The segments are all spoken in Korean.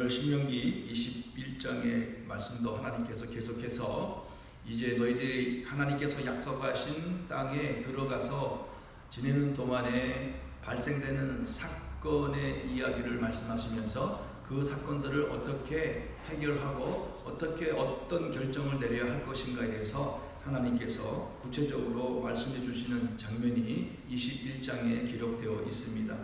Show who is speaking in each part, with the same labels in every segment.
Speaker 1: 신명기 21장의 말씀도 하나님께서 계속해서 이제 너희들이 하나님께서 약속하신 땅에 들어가서 지내는 동안에 발생되는 사건의 이야기를 말씀하시면서 그 사건들을 어떻게 해결하고 어떤 결정을 내려야 할 것인가에 대해서 하나님께서 구체적으로 말씀해 주시는 장면이 21장에 기록되어 있습니다.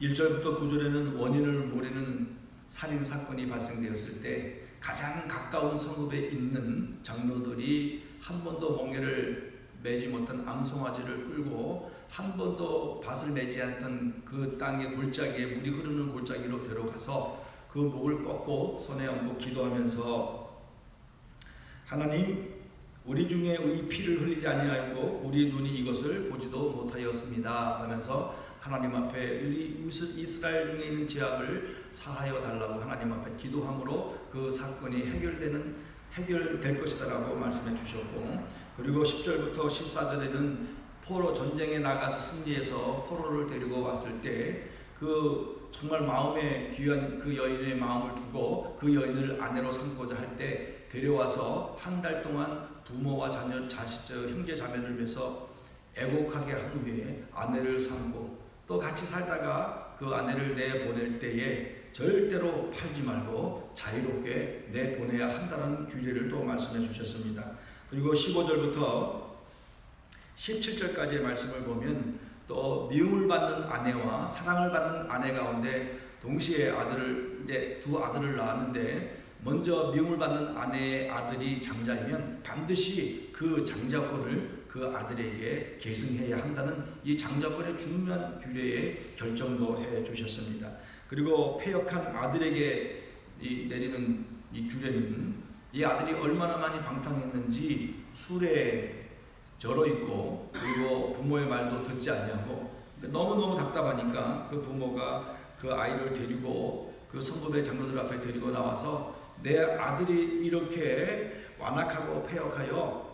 Speaker 1: 1절부터 9절에는 원인을 모르는 살인사건이 발생되었을 때 가장 가까운 성읍에 있는 장로들이 한 번도 멍에를 매지 못한 암송아지를 끌고 한 번도 밭을 매지 않던 그 땅의 골짜기에 물이 흐르는 골짜기로 데려가서 그 목을 꺾고 손에 얹고 기도하면서 하나님, 우리 중에 의 피를 흘리지 아니하였고 우리 눈이 이것을 보지도 못하였습니다 하면서 하나님 앞에 우리 이스라엘 중에 있는 죄악을 사하여 달라고 하나님 앞에 기도함으로 그 사건이 해결될 것이다라고 말씀해 주셨고, 그리고 10절부터 14절에는 포로 전쟁에 나가서 승리해서 포로를 데리고 왔을 때 그 정말 마음에 귀한 그 여인의 마음을 두고 그 여인을 아내로 삼고자 할 때 데려와서 한 달 동안 부모와 자녀, 형제 자매를 위해서 애곡하게 한 후에 아내를 삼고 또 같이 살다가 그 아내를 내보낼 때에 절대로 팔지 말고 자유롭게 내보내야 한다는 규례를 또 말씀해 주셨습니다. 그리고 15절부터 17절까지의 말씀을 보면 또 미움을 받는 아내와 사랑을 받는 아내 가운데 동시에 두 아들을 낳았는데, 먼저 미움을 받는 아내의 아들이 장자이면 반드시 그 장자권을 그 아들에게 계승해야 한다는 이 장자권의 중요한 규례의 결정도 해 주셨습니다. 그리고 패역한 아들에게 내리는 이 규례는 이 아들이 얼마나 많이 방탕했는지 술에 절어있고 그리고 부모의 말도 듣지 않냐고 너무너무 답답하니까 그 부모가 그 아이를 데리고 그 성읍의 장로들 앞에 데리고 나와서 내 아들이 이렇게 완악하고 패역하여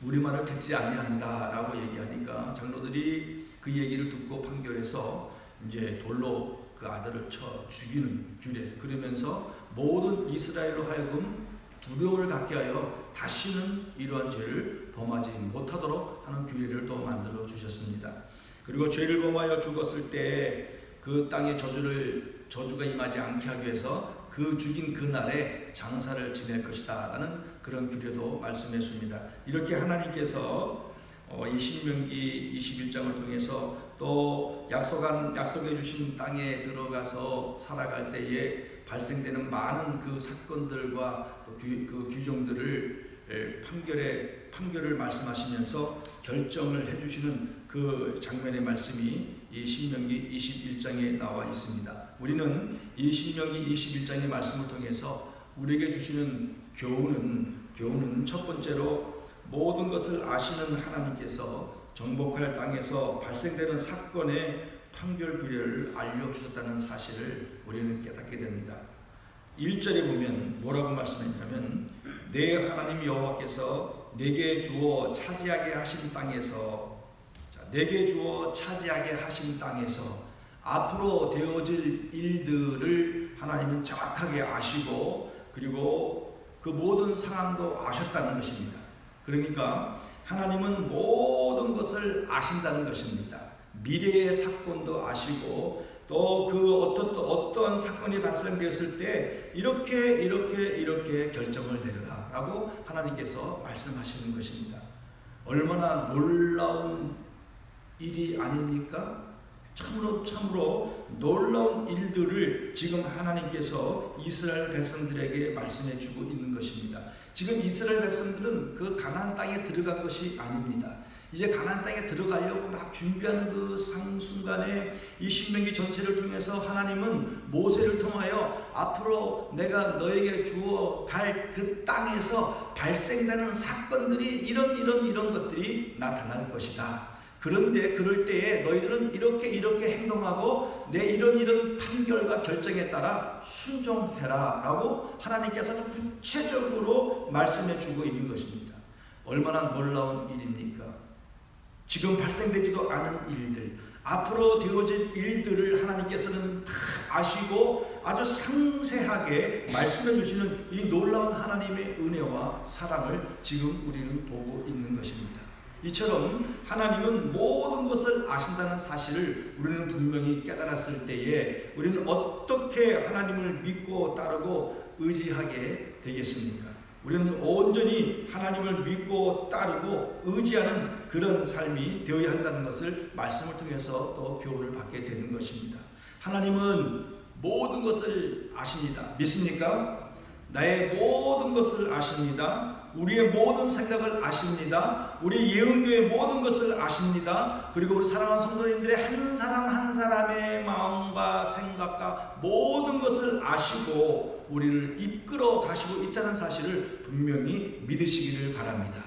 Speaker 1: 우리 말을 듣지 아니한다 라고 얘기하니까 장로들이 그 얘기를 듣고 판결해서 이제 돌로 그 아들을 쳐 죽이는 규례, 그러면서 모든 이스라엘로 하여금 두려움을 갖게 하여 다시는 이러한 죄를 범하지 못하도록 하는 규례를 또 만들어 주셨습니다. 그리고 죄를 범하여 죽었을 때 그 땅에 저주가 임하지 않게 하기 위해서 그 죽인 그날에 장사를 지낼 것이다 라는 그런 규례도 말씀했습니다. 이렇게 하나님께서 이 신명기 21장을 통해서 또 약속해 주신 땅에 들어가서 살아갈 때에 발생되는 많은 그 사건들과 또 그 규정들을 판결을 말씀하시면서 결정을 해주시는 그 장면의 말씀이 이 신명기 21장에 나와 있습니다. 우리는 이 신명기 21장의 말씀을 통해서 우리에게 주시는 교훈은 첫 번째로 모든 것을 아시는 하나님께서 정복할 땅에서 발생되는 사건의 판결 규례를 알려주셨다는 사실을 우리는 깨닫게 됩니다. 1절에 보면 뭐라고 말씀했냐면, 내 하나님 여호와께서 내게 주어 차지하게 하신 땅에서, 내게 주어 차지하게 하신 땅에서 앞으로 되어질 일들을 하나님은 정확하게 아시고 그리고 그 모든 상황도 아셨다는 것입니다. 그러니까 하나님은 모든 것을 아신다는 것입니다. 미래의 사건도 아시고 또 그 어떠한 사건이 발생되었을 때 이렇게 결정을 내려라 라고 하나님께서 말씀하시는 것입니다. 얼마나 놀라운 일이 아닙니까? 참으로 놀라운 일들을 지금 하나님께서 이스라엘 백성들에게 말씀해 주고 있는 것입니다. 지금 이스라엘 백성들은 그 가나안 땅에 들어간 것이 아닙니다. 이제 가나안 땅에 들어가려고 막 준비하는 그 순간에 이 신명기 전체를 통해서 하나님은 모세를 통하여 앞으로 내가 너에게 주어 갈 그 땅에서 발생되는 사건들이 이런 것들이 나타날 것이다. 그런데 그럴 때에 너희들은 이렇게 행동하고 내 이런 판결과 결정에 따라 순종해라 라고 하나님께서 아주 구체적으로 말씀해 주고 있는 것입니다. 얼마나 놀라운 일입니까? 지금 발생되지도 않은 일들, 앞으로 되어질 일들을 하나님께서는 다 아시고 그리고 아주 상세하게 말씀해 주시는 이 놀라운 하나님의 은혜와 사랑을 지금 우리는 보고 있는 것입니다. 이처럼 하나님은 모든 것을 아신다는 사실을 우리는 분명히 깨달았을 때에 우리는 어떻게 하나님을 믿고 따르고 의지하게 되겠습니까? 우리는 온전히 하나님을 믿고 따르고 의지하는 그런 삶이 되어야 한다는 것을 말씀을 통해서 또 교훈을 받게 되는 것입니다. 하나님은 모든 것을 아십니다. 믿습니까? 나의 모든 것을 아십니다. 우리의 모든 생각을 아십니다. 우리 예언교회의 모든 것을 아십니다. 그리고 우리 사랑하는 성도님들의 한 사람 한 사람의 마음과 생각과 모든 것을 아시고 우리를 이끌어 가시고 있다는 사실을 분명히 믿으시기를 바랍니다.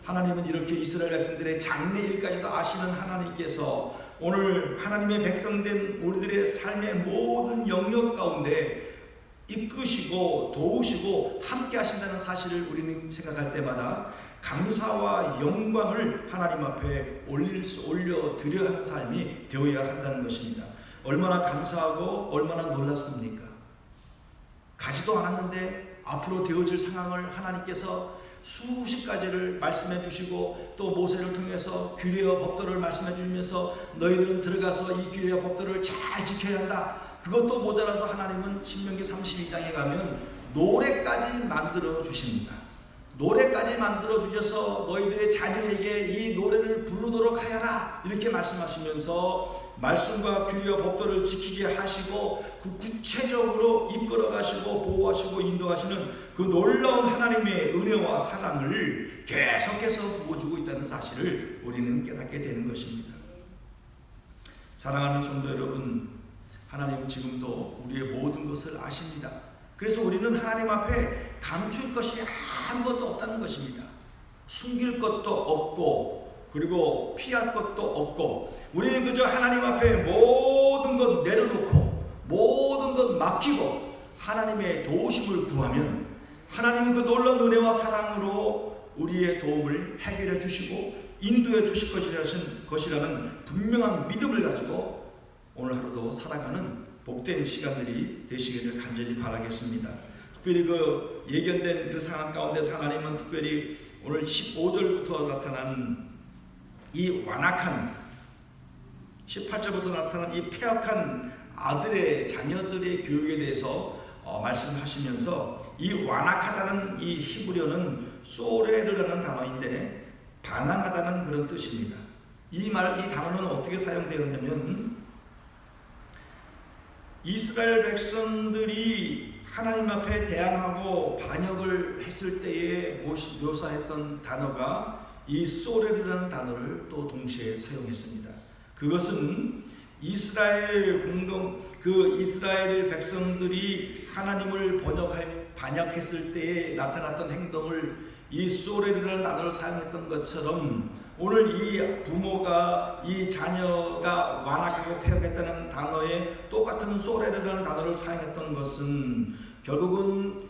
Speaker 1: 하나님은 이렇게 이스라엘 백성들의 장래 일까지도 아시는 하나님께서 오늘 하나님의 백성된 우리들의 삶의 모든 영역 가운데 이끄시고 도우시고 함께 하신다는 사실을 우리는 생각할 때마다 감사와 영광을 하나님 앞에 올려드려야 하는 삶이 되어야 한다는 것입니다. 얼마나 감사하고 얼마나 놀랍습니까? 가지도 않았는데 앞으로 되어질 상황을 하나님께서 수십 가지를 말씀해 주시고 또 모세를 통해서 규례와 법도를 말씀해 주면서 너희들은 들어가서 이 규례와 법도를 잘 지켜야 한다. 그것도 모자라서 하나님은 신명기 32장에 가면 노래까지 만들어 주십니다. 노래까지 만들어 주셔서 너희들의 자녀에게 이 노래를 부르도록 하여라 이렇게 말씀하시면서 말씀과 규례와 법도를 지키게 하시고 그 구체적으로 이끌어 가시고 보호하시고 인도하시는 그 놀라운 하나님의 은혜와 사랑을 계속해서 부어주고 있다는 사실을 우리는 깨닫게 되는 것입니다. 사랑하는 성도 여러분, 하나님은 지금도 우리의 모든 것을 아십니다. 그래서 우리는 하나님 앞에 감출 것이 아무것도 없다는 것입니다. 숨길 것도 없고 그리고 피할 것도 없고 우리는 그저 하나님 앞에 모든 것 내려놓고 모든 것 맡기고 하나님의 도우심을 구하면 하나님은 그 놀라운 은혜와 사랑으로 우리의 도움을 해결해 주시고 인도해 주실 것이라는 분명한 믿음을 가지고 오늘 하루도 살아가는 복된 시간들이 되시기를 간절히 바라겠습니다. 특별히 그 예견된 그 상황 가운데서 하나님은 특별히 오늘 15절부터 나타난 이 완악한 18절부터 나타난 이 폐역한 아들의 자녀들의 교육에 대해서 말씀하시면서 이 완악하다는 이 히브리어는 소레르라는 단어인데 반항하다는 그런 뜻입니다. 이 단어는 어떻게 사용되었냐면 이스라엘 백성들이 하나님 앞에 대항하고 반역을 했을 때에 묘사했던 단어가 이 소레르라는 단어를 또 동시에 사용했습니다. 그것은 이스라엘 백성들이 하나님을 반역했을 때에 나타났던 행동을 이 소레르라는 단어를 사용했던 것처럼 오늘 이 부모가 이 자녀가 완악하고 폐역했다는 단어에 똑같은 소레르라는 단어를 사용했던 것은 결국은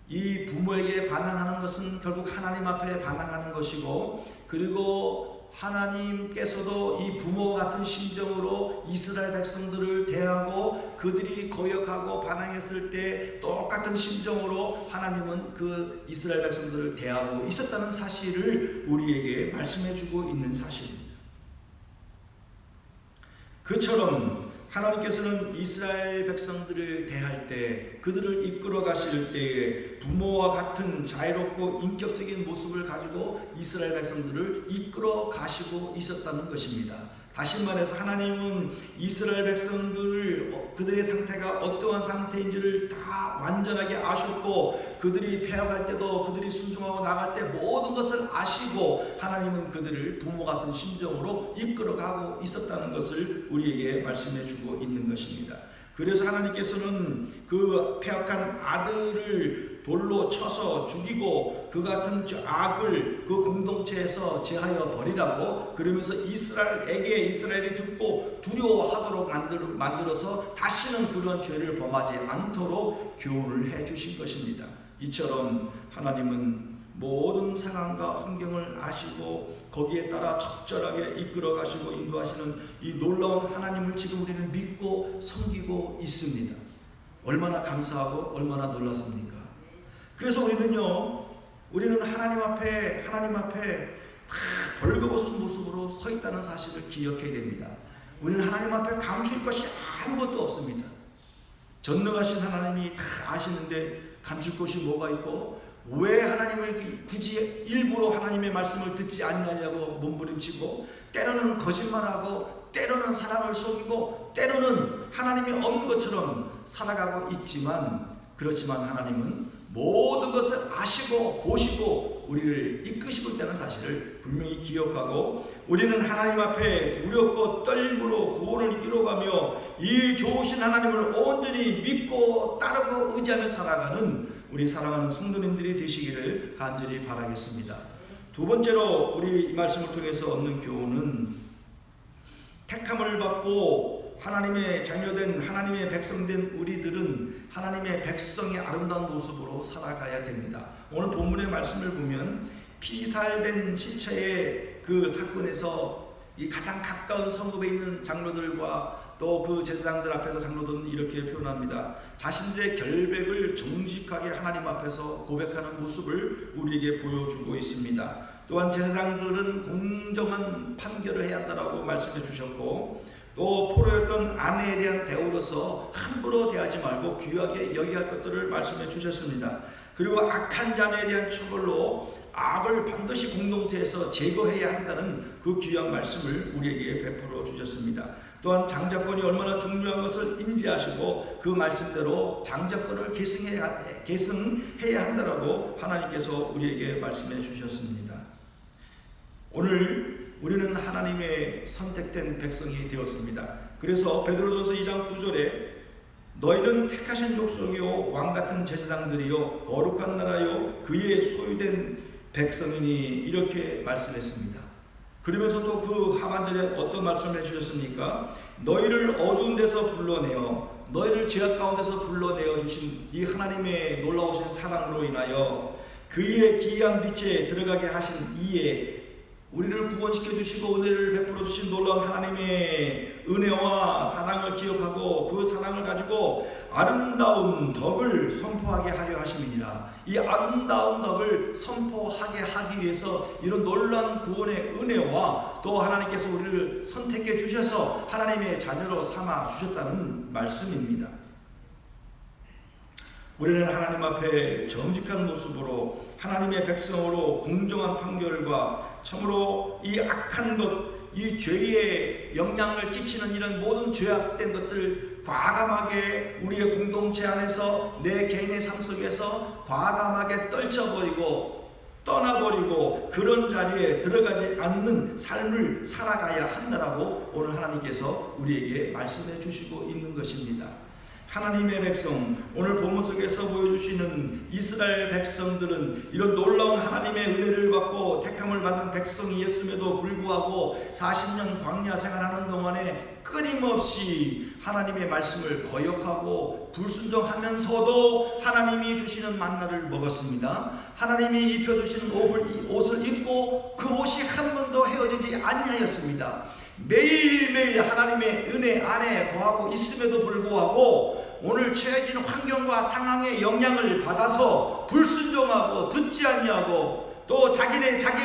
Speaker 1: 이 부모에게 반항하는 것은 결국 하나님 앞에 반항하는 것이고 그리고 하나님께서도 이 부모와 같은 심정으로 이스라엘 백성들을 대하고 그들이 거역하고 반항했을 때 똑같은 심정으로 하나님은 그 이스라엘 백성들을 대하고 있었다는 사실을 우리에게 말씀해주고 있는 사실입니다. 그처럼 하나님께서는 이스라엘 백성들을 대할 때 그들을 이끌어 가실 때에 부모와 같은 자유롭고 인격적인 모습을 가지고 이스라엘 백성들을 이끌어 가시고 있었다는 것입니다. 다시 말해서 하나님은 이스라엘 백성들을 그들의 상태가 어떠한 상태인지를 다 완전하게 아셨고 그들이 폐역할 때도 그들이 순종하고 나갈 때 모든 것을 아시고 하나님은 그들을 부모 같은 심정으로 이끌어가고 있었다는 것을 우리에게 말씀해 주고 있는 것입니다. 그래서 하나님께서는 그 폐역한 아들을 돌로 쳐서 죽이고 그 같은 악을 그 공동체에서 제하여 버리라고 그러면서 이스라엘이 듣고 두려워하도록 만들어서 다시는 그런 죄를 범하지 않도록 교훈을 해주신 것입니다. 이처럼 하나님은 모든 상황과 환경을 아시고 거기에 따라 적절하게 이끌어 가시고 인도하시는 이 놀라운 하나님을 지금 우리는 믿고 섬기고 있습니다. 얼마나 감사하고 얼마나 놀랐습니까? 그래서 우리는 하나님 앞에 다 벌거벗은 모습으로 서 있다는 사실을 기억해야 됩니다. 우리는 하나님 앞에 감출 것이 아무것도 없습니다. 전능하신 하나님이 다 아시는데 감출 것이 뭐가 있고, 왜 하나님을 굳이 일부러 하나님의 말씀을 듣지 아니하려고 몸부림치고, 때로는 거짓말하고, 때로는 사람을 속이고, 때로는 하나님이 없는 것처럼 살아가고 있지만, 그렇지만 하나님은 모든 것을 아시고 보시고 우리를 이끄시고 있다는 사실을 분명히 기억하고, 우리는 하나님 앞에 두렵고 떨림으로 구원을 이뤄가며 이 좋으신 하나님을 온전히 믿고 따르고 의지하며 살아가는 우리 사랑하는 성도님들이 되시기를 간절히 바라겠습니다. 두 번째로 우리 이 말씀을 통해서 얻는 교훈은, 택함을 받고 하나님의 자녀된 하나님의 백성된 우리들은 하나님의 백성의 아름다운 모습으로 살아가야 됩니다. 오늘 본문의 말씀을 보면 피살된 시체의 그 사건에서 이 가장 가까운 성읍에 있는 장로들과 또 그 제사장들 앞에서 장로들은 이렇게 표현합니다. 자신들의 결백을 정직하게 하나님 앞에서 고백하는 모습을 우리에게 보여주고 있습니다. 또한 제사장들은 공정한 판결을 해야 한다고 말씀해 주셨고, 또 포로였던 아내에 대한 대우로서 함부로 대하지 말고 귀하게 여겨야 할 것들을 말씀해 주셨습니다. 그리고 악한 자녀에 대한 처벌로 악을 반드시 공동체에서 제거해야 한다는 그 귀한 말씀을 우리에게 베풀어 주셨습니다. 또한 장자권이 얼마나 중요한 것을 인지하시고 그 말씀대로 장자권을 계승해야 한다라고 하나님께서 우리에게 말씀해 주셨습니다. 오늘 우리는 하나님의 선택된 백성이 되었습니다. 그래서 베드로전서 2장 9절에 너희는 택하신 족속이요 왕같은 제사장들이요 거룩한 나라요 그의 소유된 백성이니 이렇게 말씀했습니다. 그러면서 또 그 하반절에 어떤 말씀을 해주셨습니까? 너희를 어두운 데서 불러내어 너희를 죄악 가운데서 불러내어 주신 이 하나님의 놀라우신 사랑으로 인하여 그의 기이한 빛에 들어가게 하신 이에 우리를 구원시켜 주시고 은혜를 베풀어 주신 놀라운 하나님의 은혜와 사랑을 기억하고 그 사랑을 가지고 아름다운 덕을 선포하게 하려 하심이니라. 이 아름다운 덕을 선포하게 하기 위해서 이런 놀라운 구원의 은혜와 또 하나님께서 우리를 선택해 주셔서 하나님의 자녀로 삼아 주셨다는 말씀입니다. 우리는 하나님 앞에 정직한 모습으로 하나님의 백성으로 공정한 판결과 참으로 이 악한 것, 이 죄의 영향을 끼치는 이런 모든 죄악된 것들 과감하게 우리의 공동체 안에서 내 개인의 삶 속에서 과감하게 떨쳐버리고 떠나버리고 그런 자리에 들어가지 않는 삶을 살아가야 한다라고 오늘 하나님께서 우리에게 말씀해 주시고 있는 것입니다. 하나님의 백성, 오늘 본문 속에서 보여주시는 이스라엘 백성들은 이런 놀라운 하나님의 은혜를 받고 택함을 받은 백성이었음에도 불구하고 40년 광야 생활하는 동안에 끊임없이 하나님의 말씀을 거역하고 불순종하면서도 하나님이 주시는 만나를 먹었습니다. 하나님이 입혀주시는 옷을 입고 그 옷이 한 번도 헤어지지 아니하였습니다. 매일매일 하나님의 은혜 안에 거하고 있음에도 불구하고 오늘 처해진 환경과 상황의 영향을 받아서 불순종하고 듣지 아니하고 또 자기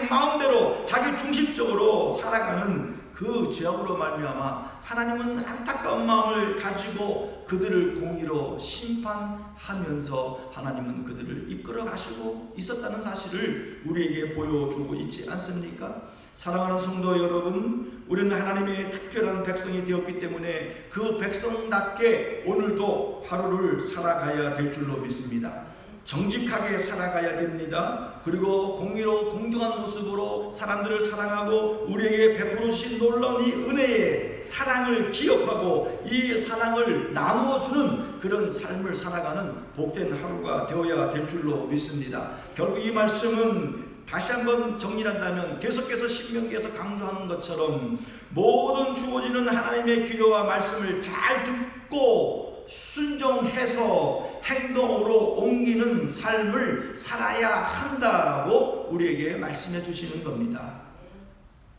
Speaker 1: 마음대로 자기 중심적으로 살아가는 그 죄악으로 말미암아 하나님은 안타까운 마음을 가지고 그들을 공의로 심판하면서 하나님은 그들을 이끌어 가시고 있었다는 사실을 우리에게 보여주고 있지 않습니까? 사랑하는 성도 여러분, 우리는 하나님의 특별한 백성이 되었기 때문에 그 백성답게 오늘도 하루를 살아가야 될 줄로 믿습니다. 정직하게 살아가야 됩니다. 그리고 공의로 공정한 모습으로 사람들을 사랑하고 우리에게 베풀어 주신 놀라운 이 은혜의 사랑을 기억하고 이 사랑을 나누어 주는 그런 삶을 살아가는 복된 하루가 되어야 될 줄로 믿습니다. 결국 이 말씀은 다시 한번 정리한다면 계속해서 신명기에서 강조하는 것처럼 모든 주어지는 하나님의 기도와 말씀을 잘 듣고 순종해서 행동으로 옮기는 삶을 살아야 한다라고 우리에게 말씀해 주시는 겁니다.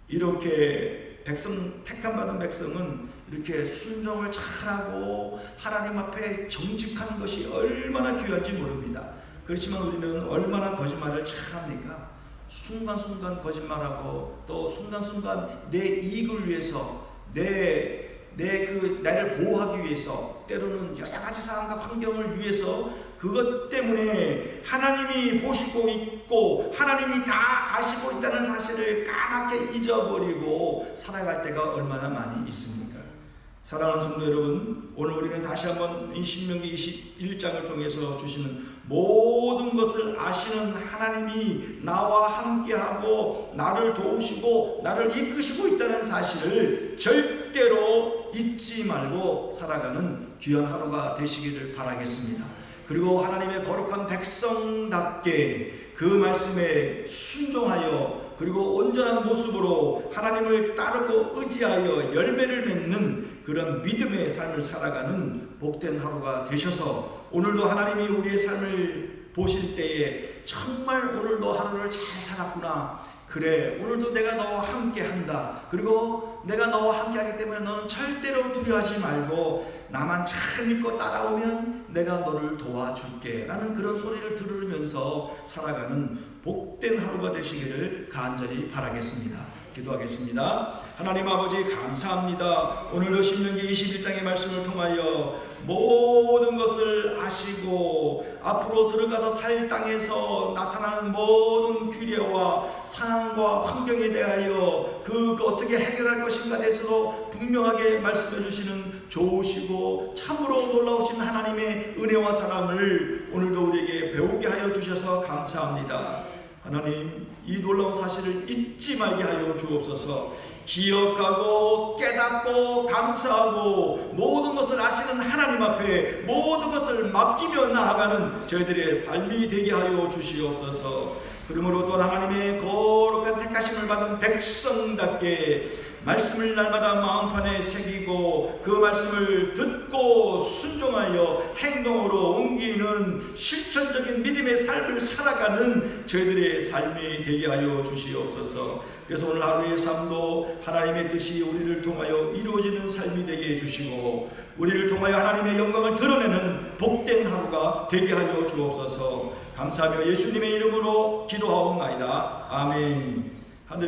Speaker 1: 이렇게 택함받은 백성은 이렇게 순종을 잘하고 하나님 앞에 정직한 것이 얼마나 귀한지 모릅니다. 그렇지만 우리는 얼마나 거짓말을 잘합니까? 순간순간 거짓말하고 또 순간순간 내 이익을 위해서 나를 보호하기 위해서 때로는 여러 가지 상황과 환경을 위해서 그것 때문에 하나님이 보시고 있고 하나님이 다 아시고 있다는 사실을 까맣게 잊어버리고 살아갈 때가 얼마나 많이 있습니까? 사랑하는 성도 여러분, 오늘 우리는 다시 한번 신명기 21장을 통해서 주시는 모든 것을 아시는 하나님이 나와 함께하고 나를 도우시고 나를 이끄시고 있다는 사실을 절대로 잊지 말고 살아가는 귀한 하루가 되시기를 바라겠습니다. 그리고 하나님의 거룩한 백성답게 그 말씀에 순종하여 그리고 온전한 모습으로 하나님을 따르고 의지하여 열매를 맺는 그런 믿음의 삶을 살아가는 복된 하루가 되셔서 오늘도 하나님이 우리의 삶을 보실 때에 정말 오늘도 하루를 잘 살았구나, 그래 오늘도 내가 너와 함께 한다, 그리고 내가 너와 함께 하기 때문에 너는 절대로 두려워하지 말고 나만 잘 믿고 따라오면 내가 너를 도와줄게 라는 그런 소리를 들으면서 살아가는 복된 하루가 되시기를 간절히 바라겠습니다. 기도하겠습니다. 하나님 아버지 감사합니다. 오늘도 신명기 21장의 말씀을 통하여 모든 것을 아시고 앞으로 들어가서 살 땅에서 나타나는 모든 규례와 상황과 환경에 대하여 그 어떻게 해결할 것인가 대해서도 분명하게 말씀해 주시는 좋으시고 참으로 놀라우신 하나님의 은혜와 사랑을 오늘도 우리에게 배우게 하여 주셔서 감사합니다. 하나님, 이 놀라운 사실을 잊지 말게 하여 주옵소서. 기억하고 깨닫고 감사하고 모든 것을 아시는 하나님 앞에 모든 것을 맡기며 나아가는 저희들의 삶이 되게 하여 주시옵소서. 그러므로 또 하나님의 거룩한 택하심을 받은 백성답게 말씀을 날마다 마음판에 새기고 그 말씀을 듣고 순종하여 행동으로 옮기는 실천적인 믿음의 삶을 살아가는 저희들의 삶이 되게 하여 주시옵소서. 그래서 오늘 하루의 삶도 하나님의 뜻이 우리를 통하여 이루어지는 삶이 되게 해주시고 우리를 통하여 하나님의 영광을 드러내는 복된 하루가 되게 하여 주옵소서. 감사하며 예수님의 이름으로 기도하옵나이다. 아멘.